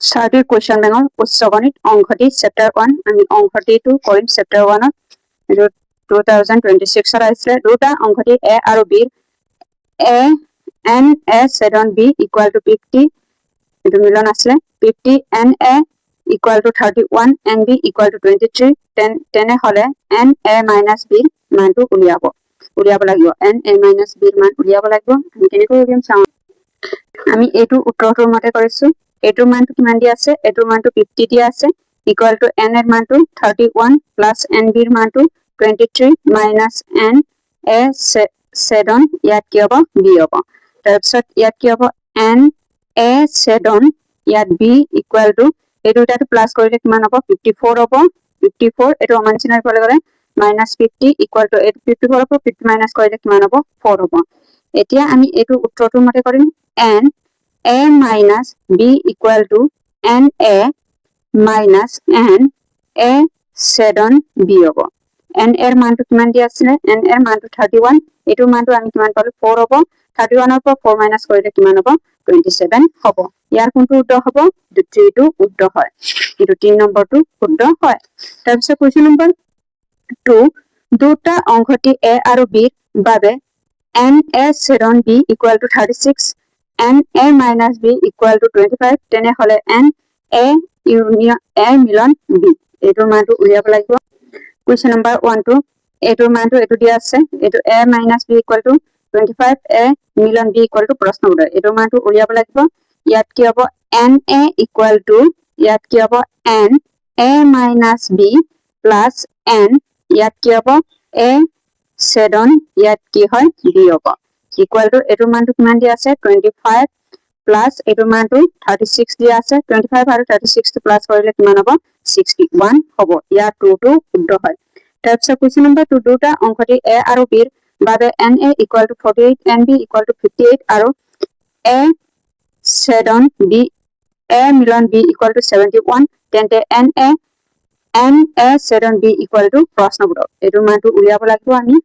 Started question বেঙৰ উচ্চ গণিত অংকটি chapter 1 আমি অংকটিটো কৰিম চেপ্টাৰ 1 ত 2026 ৰ আহিছে দুটা অংকটি a আৰু b a n a ছেদন b ইকুয়াল টু 50 এটো মিলন আছে 50 n a equal two 31 n b equal two 23 তেনে হলে n a মাইনাস b মানটো উলিয়াব লাগিব n a মাইনাস b মান উলিয়াব লাগিব আমি কেনেকৈ উলিয়াম চাওঁ আমি এটো উত্তৰটোৰ মতে কৰিছো এটোৰ মানটো কিমান দিয়া আছে এটোৰ মানটো 50 দিয়া আছে ইকুয়াল টু n এর মানটো 31 প্লাস n b এর মানটো 23 মাইনাস n a ছেদন ইয়াত কি হ'ব b হ'ব তাৰপিছত ইয়াত কি হ'ব n a ছেদন ইয়াত b ইকুয়াল টু এই দুটাটো প্লাস কৰিলে কিমান হ'ব 54 হ'ব 54 এটো অমানচিনাৰ ফালে গলে মাইনাস 50 ইকুয়াল টু 54 হ'ব 50 মাইনাস কৰিলে কিমান হ'ব 4 হ'ব এতিয়া আমি এটো উত্তৰটোৰ মতে কৰিম n a minus b equal to n a minus n a ছেদন b হ'ব n এর মানটো কিমান দিয়া আছে n এর মানটো 31 এটো মানটো আমি কিমান পালো 4 হ'ব 31 ৰ পৰা 4 মাইনাস কৰিলে কিমান হ'ব 27 হ'ব ইয়াৰ কোনটো উত্তৰ হ'ব 3 টো উত্তৰ হয় কিন্তু 3 নম্বৰটো শুদ্ধ হয় তাৰপিছত কোৱেশ্চন নম্বৰ 2 দুটা অংকটি a আৰু b ৰ বাবে n a ছেদন b equal to 36 n a minus b equal to 25 তেনে হলে n a union a মিলন b এটোৰ মানটো উলিয়াব লাগিব কোৱেশ্চন নম্বৰ 1 টো এটোৰ মানটো এটো দিয়া আছে এটো a minus b equal to 25 a মিলন b equal to প্ৰশ্ন উত্তৰ এটোৰ মানটো উলিয়াব লাগিব ইয়াত কি হ'ব n a equal to ইয়াত কি হ'ব n a minus b plus n ইয়াত কি হ'ব a ছেদন ইয়াত কি হয় b হ'ব ইকুয়াল টু এটোৰ মানটো কিমান দিয়া আছে 25 প্লাস এটোৰ মানটো 36 দিয়া আছে 25 আৰু 36 টো প্লাস কৰিলে কিমান হ'ব 61 হ'ব ইয়াৰ 2 টো শুদ্ধ হয় তাৰপিছত কোৱেশ্চন নম্বৰ 2 দুটা অংকটি a আৰু b ৰ বাবে n a equal to 48 n b equal to 58 আৰু a ছেদন b a মিলন b ইকুয়াল টু 71 তেন্তে n a ছেদন b ইকুয়াল টু প্ৰশ্ন উত্তৰ এটোৰ মানটো উলিয়াব লাগিব আমি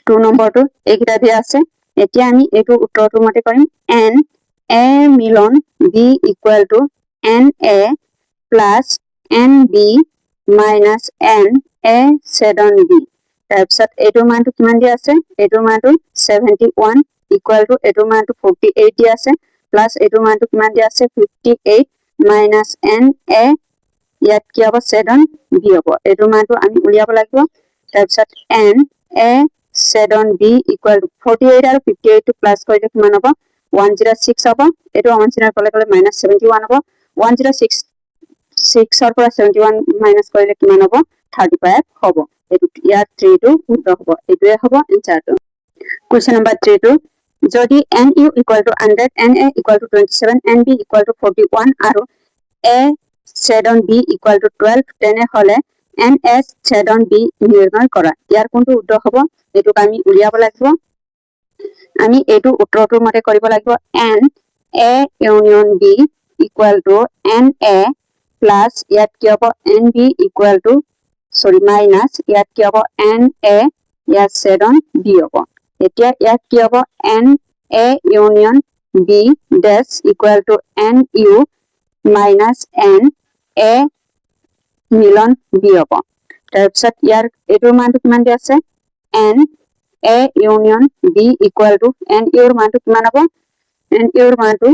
2 নম্বৰটো এইকিটা দিয়া আছে এতিয়া আমি এটো উত্তৰটোৰ মতে কৰিম n a মিলন b equal to n a plus n b minus n a ছেদন b তাৰপিছত এটোৰ মানটো কিমান দিয়া আছে এটোৰ মানটো 71 equal to এটোৰ মানটো 48 দিয়া আছে প্লাস এটোৰ মানটো কিমান দিয়া আছে 58 minus n a ইয়াত কি হ'ব ছেদন b হ'ব এটোৰ মানটো আমি উলিয়াব লাগিব তাৰপিছত n a ছেদন b equal to 48 আৰু 58 টো প্লাস কৰিলে কিমান হ'ব 106 হ'ব এটো অমানচিনাৰ ফলে গলে -71 হ'ব 106 6 ৰ পৰা 71 মাইনাস কৰিলে কিমান হ'ব 35 হ'ব এটো ইয়াৰ 3 টো শুদ্ধ হ'ব এটোৱে হ'ব এনসাৰটো কোৱেশ্চন নম্বৰ 3 টো যদি n u equal to 100 n a equal to 27 n b equal to 41 আৰু a ছেদন b equal to 12 তেনে হলে n s ছেদন b নিৰ্ণয় কৰা ইয়াৰ কোনটো উত্তৰ হ'ব এটোক আমি উলিয়াব লাগিব আমি এটো উত্তৰটোৰ মতে কৰিব লাগিব n a union b equal to n a plus ইয়াত কি হ'ব n b equal to minus ইয়াত কি হ'ব n a ইয়াত ছেদন b হ'ব এতিয়া ইয়াত কি হ'ব n a union b dash equal to n u minus n a মিলন b হ'ব তাৰপিছত ইয়াৰ এটোৰ মানটো কিমান দিয়া আছে n a union b equal to n u ৰ মানটো কিমান হ'ব n u ৰ মানটো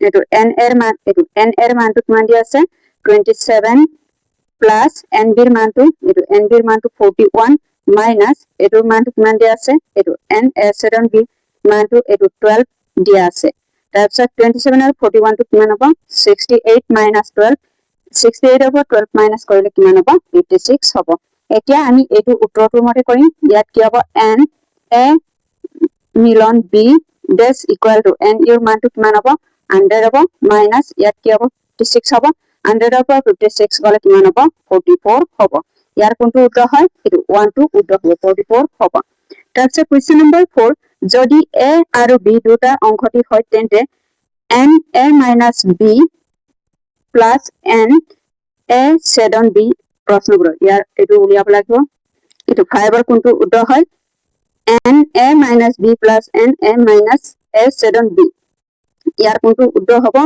এটো n এৰ মানটো কিমান দিয়া আছে 27 প্লাস n b ৰ মানটো এটো n b ৰ মানটো 41 মাইনাস এটোৰ মানটো কিমান দিয়া আছে এটো n a ছেদন b মানটো এটো 12 দিয়া আছে তাৰপিছত 27 আৰু 41 টো কিমান হ'ব 68 minus 12 68 হ'ব 12 মাইনাস কৰিলে কিমান হ'ব 56 হ'ব এতিয়া আমি এটো উত্তৰটোৰ মতে কৰিম ইয়াত কি হ'ব n a মিলন b dash equal to n u ৰ মানটো কিমান হ'ব 100 হ'ব মাইনাস ইয়াত কি হ'ব 56 হ'ব 100 ৰ পৰা 56 গলে কিমান হ'ব 44 হ'ব ইয়াৰ কোনটো উত্তৰ হয় এটো 1 টো উত্তৰ হ'ব 44 হ'ব তাৰপিছত কোৱেশ্চন নম্বৰ 4 যদি a আৰু b দুটা অংকটি হয় তেন্তে n a minus b plus n a ছেদন b প্ৰশ্ন উত্তৰ ইয়াৰ এটো উলিয়াব লাগিব এটো 5 ৰ কোনটো উত্তৰ হয় n a minus b plus n a minus a ছেদন b ইয়াৰ কোনটো উত্তৰ হ'ব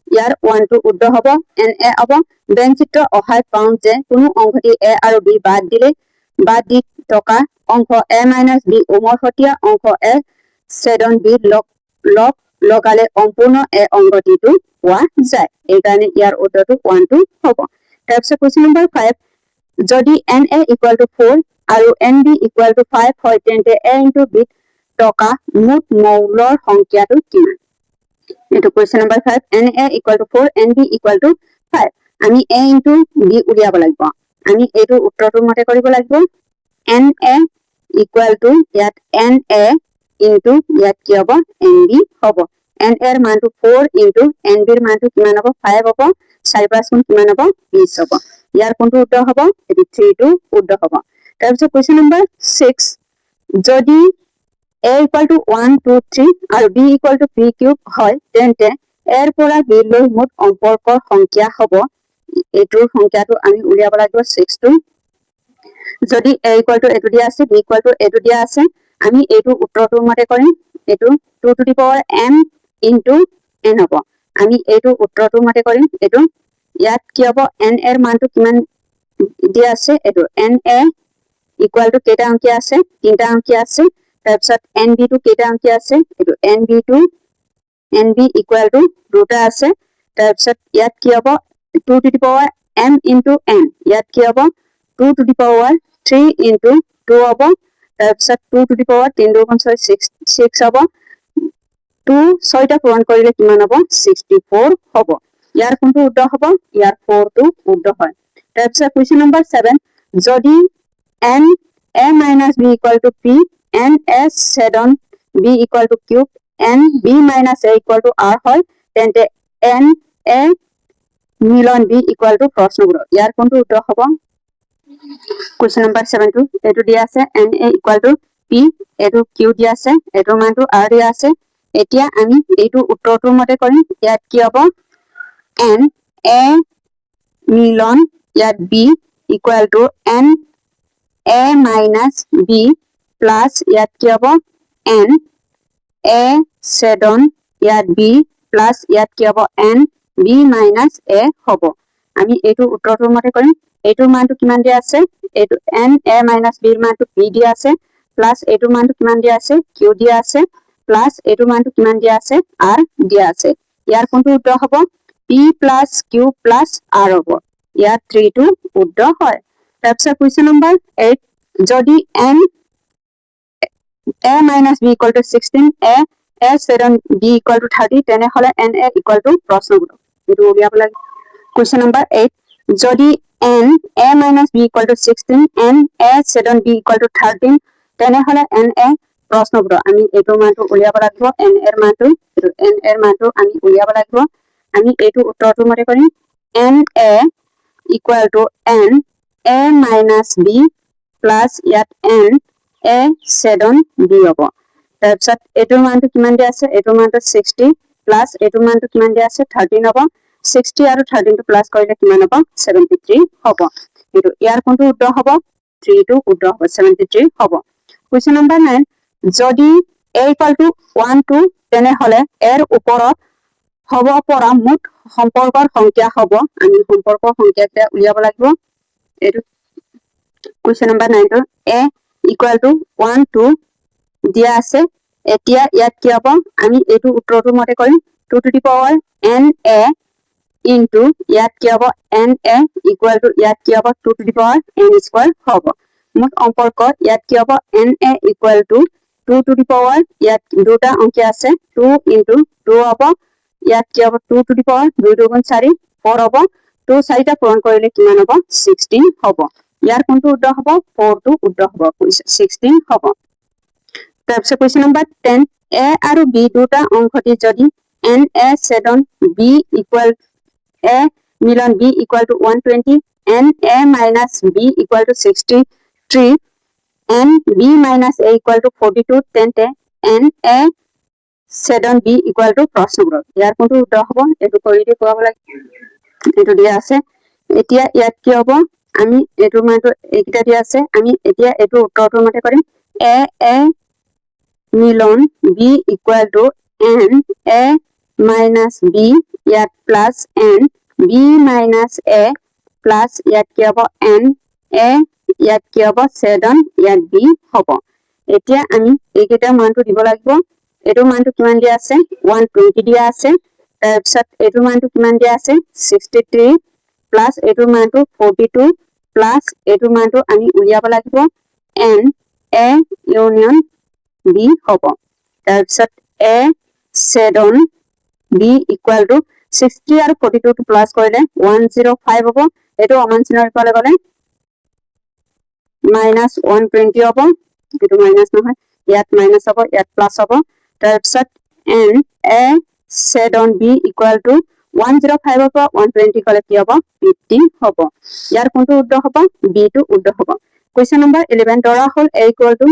ইয়াৰ 1 টো উদ্ধ হ'ব এন এ হ'ব ব্যঞ্চিত্ৰ অহাই পাওঁ যে কোনো অংশটি এ আৰু বি বাদ দি থকা অংশ এ মাইনাছ বি উমৈহতীয়া অংশ এ ছেদন বি লগালে সম্পূৰ্ণ এ অংশটিটো পোৱা যায় এইকাৰণে ইয়াৰ উত্তৰটো 1 টো হ'ব তাৰপিছত কুৱেশ্যন নম্বৰ 5 যদি এন এ ইকুৱেল টু 4 আৰু এন বি ইকুৱেল টু 5 হয় তেন্তে এ ইনটু বিত থকা মুঠ মৌলৰ সংখ্যাটো কিমান এইটো question number 5 N A equal to 4 N B equal to 5 আমি এ ইনটু বি উলিয়াব লাগিব আমি এইটো উত্তৰটোৰ মতে কৰিব লাগিব এন এ ইকুৱেল টু ইয়াত এন এ ইনটু ইয়াত কি হ'ব এন বি হ'ব এন এৰ মানটো 4 ইনটু এন বিৰ মানটো কিমান হ'ব 5 হ'ব 4 5 গুণ কিমান হ'ব 20 হ'ব ইয়াৰ কোনটো উত্তৰ হ'ব এটো 3 টো উত্তৰ হ'ব তাৰপিছত কুৱেশ্যন নম্বৰ 6 যদি a equal to 1 2 3 আৰু b equal to p cube হয় তেন্তে এৰ পৰা b লৈ মুঠ সম্পৰ্কৰ সংখ্যা হ'ব এইটোৰ সংখ্যাটো আমি উলিয়াব লাগিব 6 টো যদি a equal to এটো দিয়া আছে b equal to এটো দিয়া আছে আমি এইটো উত্তৰটোৰ মতে কৰিম এইটো 2 to the power m into n হ'ব আমি এইটো উত্তৰটোৰ মতে কৰিম এইটো ইয়াত কি হ'ব n এৰ মানটো কিমান দিয়া আছে এইটো n a equal to কেটা অংক আছে তিনটা অংক আছে তাৰপিছত n b টো কেটা অংক আছে এইটো n b equal to দুটা আছে তাৰপিছত ইয়াত কি হ'ব 2 to the power m into n ইয়াত কি হ'ব 2 to the power 3 into 2 হ'ব তাৰপিছত 2 to the power 3 2 6 হ'ব 2 6টা পূৰণ কৰিলে কিমান হ'ব 64 হ'ব ইয়াৰ কোনটো উত্তৰ হ'ব ইয়াৰ 4 টো উত্তৰ হয় তাৰপিছত কুৱেশ্যন নম্বৰ 7 যদি n a minus b equal to p n a ছেদন b equal to cube n b minus a equal to r হয় তেন্তে n a মিলন b equal to প্ৰশ্নবোধ ইয়াৰ কোনটো উত্তৰ হ'ব কুৱেশ্যন নম্বৰ 7 টো এটো দিয়া আছে n a equal to p এটো q দিয়া আছে এটোৰ মানটো r দিয়া আছে এতিয়া আমি এইটো উত্তৰটোৰ মতে কৰিম ইয়াত কি হ'ব n a মিলন ইয়াত b equal to n a minus b plus ইয়াত কি হ'ব n a ছেদন ইয়াত b plus ইয়াত কি হ'ব n b minus a হ'ব আমি এইটো উত্তৰটোৰ মতে কৰিম এইটোৰ মানটো কিমান দিয়া আছে এইটো n a minus b ৰ মানটো p দিয়া আছে plus এইটোৰ মানটো কিমান দিয়া আছে q দিয়া আছে plus এইটোৰ মানটো কিমান দিয়া আছে r দিয়া আছে ইয়াৰ কোনটো উত্তৰ হ'ব p plus q plus r হ'ব ইয়াত 3 টো উত্তৰ হয় তাৰপিছত কুৱেশ্যন নম্বৰ 8 যদি n a minus b equal to 16 a ছেদন b equal to 30 তেনেহলে n a equal to প্ৰশ্নবোধ এইটো উলিয়াব লাগে কুৱেশ্যন নম্বৰ 8 যদি n a minus b equal to 16 n a ছেদন b equal to 13 তেনেহলে n a প্ৰশ্নবোধ আমি এইটো মানটো উলিয়াব লাগিব n এৰ মানটো আমি উলিয়াব লাগিব আমি এইটো উত্তৰটোৰ মতে কৰিম n a equal to n a minus b plus ইয়াত n a ছেদন b হ'ব তাৰপিছত এইটোৰ মানটো কিমান দিয়া আছে এইটোৰ মানটো 60 প্লাস এইটোৰ মানটো কিমান দিয়া আছে 13 হ'ব 60 আৰু 13 টো প্লাস কৰিলে কিমান হ'ব 73 হ'ব এইটো ইয়াৰ কোনটো উত্তৰ হ'ব 3 টো উত্তৰ হ'ব 73 হ'ব কুৱেশ্যন নম্বৰ 9 যদি a equal to 1 2 তেনেহলে এৰ ওপৰত হ'ব পৰা মুঠ সম্পৰ্কৰ সংখ্যা হ'ব আমি সম্পৰ্কৰ সংখ্যাটা উলিয়াব লাগিব এইটো কুৱেশ্যন নম্বৰ 9 টো a equal to 1 2 দিয়া আছে এতিয়া ইয়াত কি হ'ব আমি এইটো উত্তৰটোৰ মতে কৰিম 2 to the power n a into ইয়াত কি হ'ব n a equal to ইয়াত কি হ'ব 2 to the power n square হ'ব মুঠ সম্পৰ্ক ইয়াত কি হ'ব n a equal to 2 to the power ইয়াত দুটা অংক আছে 2 into 2 হ'ব ইয়াত কি হ'ব 2 to the power 2 2 গুণ 4 4 হ'ব 2 4টা পূৰণ কৰিলে কিমান হ'ব 16 হ'ব ইয়াৰ কোনটো উত্তৰ হ'ব 4 টো উত্তৰ হ'ব 16 হ'ব তাৰপিছত কুৱেশ্যন নম্বৰ 10 a আৰু b দুটা অংশটি যদি n a ছেদন b equal a মিলন b equal to 120 n a minus b equal to 63 n b minus a equal to 42 তেন্তে n a ছেদন b equal to প্ৰশ্নবোধ ইয়াৰ কোনটো উত্তৰ হ'ব এইটো কৰি দি কোৱাব লাগে এইটো দিয়া আছে এতিয়া ইয়াত কি হ'ব আমি এইটো মানটো এইটা দিয়া আছে আমি এতিয়া এইটো উত্তৰটোৰ মতে কৰিম a মিলন b equal to n a minus B ইয়াত plus N B minus A plus ইয়াত কি হ'ব এন এ ইয়াত কি হ'ব 7 ইয়াত বি হ'ব এতিয়া আমি এইকেইটা মানটো দিব লাগিব এটো মানটো কিমান দিয়া আছে 120 দিয়া আছে তাৰপিছত এটো মানটো কিমান দিয়া আছে 63 প্লাছ এটো মানটো 42 প্লাছ এটো মানটো আমি উলিয়াব লাগিব এন এ ইউনিয়ন বি হ'ব তাৰপিছত এ 7 বি ইকুয়াল টু 60 আৰু 42 টো প্লাছ কৰিলে 105 হ'ব এটো অমান চিনৰ ইফালে গলে মাইনাছ 120 হ'ব এটো মাইনাছ নহয় ইয়াত মাইনাছ হ'ব ইয়াত প্লাছ হ'ব তাৰপিছত N A 7 B equal to 105 ৰ পৰা 120 গলে কি হ'ব 15 হ'ব ইয়াৰ কোনটো উত্তৰ হ'ব বি টো উত্তৰ হ'ব কোৱেশ্চন নম্বৰ 11 ধৰা হ'ল a ইকুয়াল টু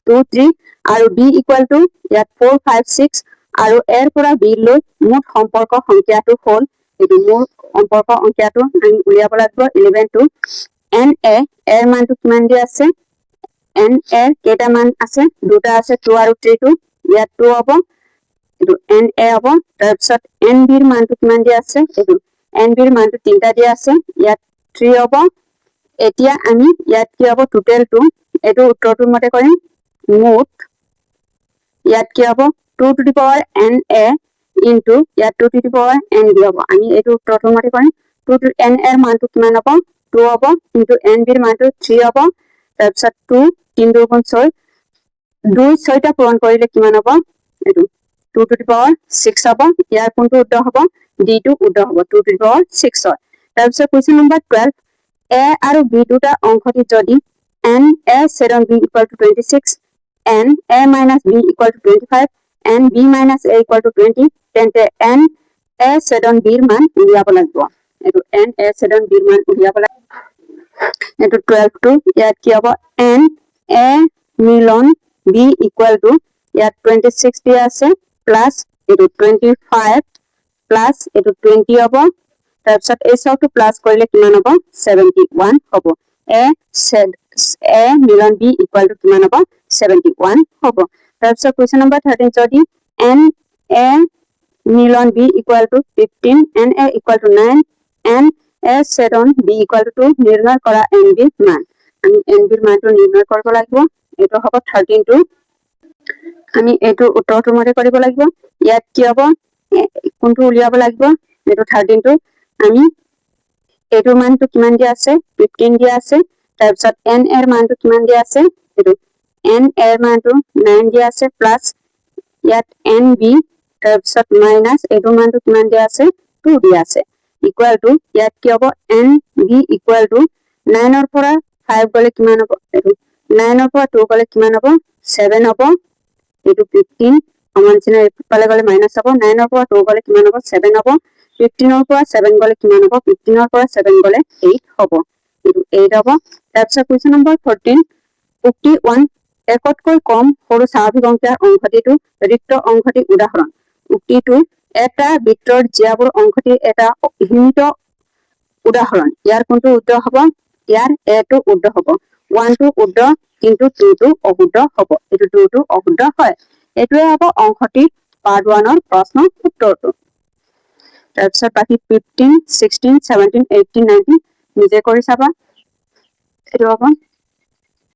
2 3 আৰু b ইকুয়াল টু ইয়াত 4 5 6 আৰু এৰ পৰা b লৈ মুঠ সম্পৰ্ক সংখ্যাটো হ'ল এটো মুঠ সম্পৰ্ক সংখ্যাটো আমি উলিয়াব লাগিব 11 টু এন এ এৰ মানটো কিমান দি আছে এন এৰ কেইটা মান আছে দুটা আছে 2 আৰু 3 টো ইয়াত 2 হ'ব এটো এন এ হ'ব তাৰপিছত এন বি ৰ মানটো কিমান দি আছে এটো এন বি ৰ মানটো তিনটা দি আছে ইয়াত 3 হ'ব এতিয়া আমি ইয়াত কি হ'ব টোটাল টো এটো উত্তৰটোৰ মতে কৰিম মুঠ ইয়াত কি হ'ব 2 to the power n a into ইয়াত 2 to the power n b হ'ব আমি এটো উত্তৰটোৰ মতে কৰিম 2 to n এৰ মানটো কিমান হ'ব 2 হ'ব into n b ৰ মানটো 3 হ'ব তাৰপিছত 2 3 2 গুণ 6 2 6টা পূৰণ কৰিলে কিমান হ'ব এটো 2 to the power 6 হ'ব ইয়াৰ কোনটো উত্তৰ হ'ব d টো উত্তৰ হ'ব 2 to the power 6 হয় তাৰপিছত কোৱেশ্চন নম্বৰ 12 a আৰু b দুটা অংশটি যদি n a 7 b equal to 26 n a minus b equal to 25 and b minus a equal to 20 তেন্তে n a 7 b ৰ মান উলিয়াব লাগিব এটো n a 7 b ৰ মান উলিয়াব লাগিব এটো 12 টো ইয়াত কি হ'ব n a মিলন b equal to ইয়াত 26 দিয়া আছে প্লাস এটো 25 প্লাস এটো 20 হ'ব তাৰপিছত এই সবটো প্লাস কৰিলে কিমান হ'ব 71 হ'ব a মিলন b equal to কিমান হ'ব 71 হ'ব তাৰপিছত কোৱেশ্চন নম্বৰ 13 যদি n a মিলন b equal to 15 n a equal to 9 n a 7 b equal to 2 নিৰ্ণয় কৰা n b মান আমি n b মানটো নিৰ্ণয় কৰিব লাগিব এটো হ'ব 13 টো আমি এটো উত্তৰটোৰ মতে কৰিব লাগিব ইয়াত কি হ'ব কোনটো উলিয়াব লাগিব এটো 13 টো আমি এটো মানটো কিমান দিয়া আছে 15 দিয়া আছে তাৰপিছত n এৰ মানটো কিমান দিয়া আছে এটো n এৰ মানটো 9 দিয়া আছে প্লাস ইয়াত n b তাৰপিছত মাইনাস এটো মানটো কিমান দিয়া আছে 2 দিয়া আছে ইকুয়াল টু ইয়াত কি হ'ব n b ইকুয়াল টু 9 ৰ পৰা 5 গলে কিমান হ'ব এটো 9 ৰ পৰা 2 গলে কিমান হ'ব 7 হ'ব এটো 15 সমান চিন পালে গলে মাইনাস হ'ব 9 ৰ পৰা 2 গলে কিমান হ'ব 7 হ'ব 15 ৰ পৰা 7 গলে কিমান হ'ব 15 ৰ পৰা 7 গলে 8 হ'ব এটো 8 হ'ব তাৰপিছত কোৱেশ্চন নম্বৰ 14 উক্তি 1 একতকৈ কম সৰু স্বাভাৱিক সংখ্যাৰ অংশটিটো ৰিক্ত অংশটি উদাহৰণ উক্তিটো এটা বৃত্তৰ জিয়াবৰ অংশটি এটা সীমিত উদাহৰণ ইয়াৰ কোনটো উত্তৰ হ'ব ইয়াৰ a টো উত্তৰ হ'ব 1 টো উত্তৰ কিন্তু 2 টো অশুদ্ধ হ'ব এটো 2 টো অশুদ্ধ হয় এটোৱে হ'ব অংশটি পাৰ্ট 1 ৰ প্ৰশ্ন উত্তৰটো তাৰপিছত বাকি 15 16 17 18 19 নিজে কৰি চাবা এটো হ'ব